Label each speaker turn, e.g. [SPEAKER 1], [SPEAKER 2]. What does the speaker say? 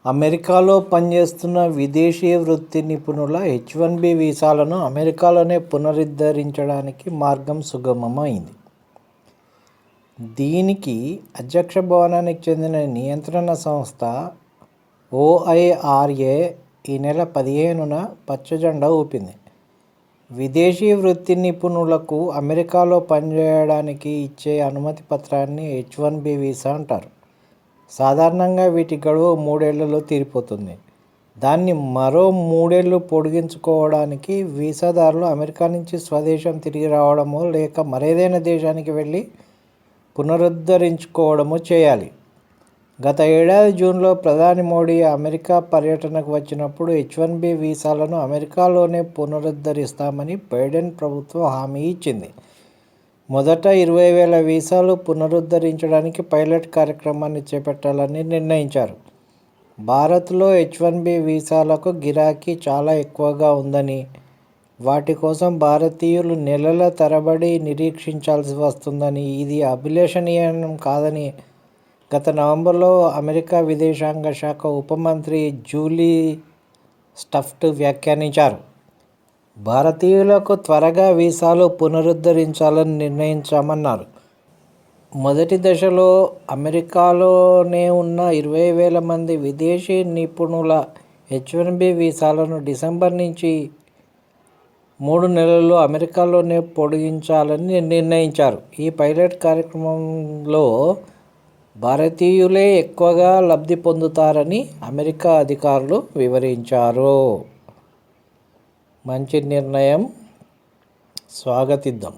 [SPEAKER 1] అమెరికాలో పనిచేస్తున్న విదేశీ వృత్తి నిపుణుల H-1B వీసాలను అమెరికాలోనే పునరుద్ధరించడానికి మార్గం సుగమమైంది. దీనికి అధ్యక్ష భవనానికి చెందిన నియంత్రణ సంస్థ OIRA ఈ నెల 15న పచ్చజెండా ఊపింది. విదేశీ వృత్తి నిపుణులకు అమెరికాలో పనిచేయడానికి ఇచ్చే అనుమతి పత్రాన్ని H-1B వీసా అంటారు. సాధారణంగా వీటి గడువు 3 ఏళ్లలో తీరిపోతుంది. దాన్ని మరో 3 ఏళ్లు పొడిగించుకోవడానికి వీసాదారులు అమెరికా నుంచి స్వదేశం తిరిగి రావడమో లేక మరేదైనా దేశానికి వెళ్ళి పునరుద్ధరించుకోవడమో చేయాలి. గత ఏడాది జూన్లో ప్రధాని మోడీ అమెరికా పర్యటనకు వచ్చినప్పుడు H-1B వీసాలను అమెరికాలోనే పునరుద్ధరిస్తామని బైడెన్ ప్రభుత్వం హామీ ఇచ్చింది. మొదట 20,000 వీసాలు పునరుద్ధరించడానికి పైలట్ కార్యక్రమాన్ని చేపట్టాలని నిర్ణయించారు. భారత్లో H-1B వీసాలకు గిరాకీ చాలా ఎక్కువగా ఉందని, వాటి కోసం భారతీయులు నెలల తరబడి నిరీక్షించాల్సి వస్తుందని, ఇది అభిలషణీయం కాదని గత నవంబర్లో అమెరికా విదేశాంగ శాఖ ఉప మంత్రి జూలీ స్టఫ్ట్ వ్యాఖ్యానించారు. భారతీయులకు త్వరగా వీసాలు పునరుద్ధరించాలని నిర్ణయించామన్నారు. మొదటి దశలో అమెరికాలోనే ఉన్న 20,000 మంది విదేశీ నిపుణుల H-1B వీసాలను డిసెంబర్ నుంచి 3 నెలలు అమెరికాలోనే పొడిగించాలని నిర్ణయించారు. ఈ పైలట్ కార్యక్రమంలో భారతీయులే ఎక్కువగా లబ్ధి పొందుతారని అమెరికా అధికారులు వివరించారు. మంచి నిర్ణయం, స్వాగతిద్దాం.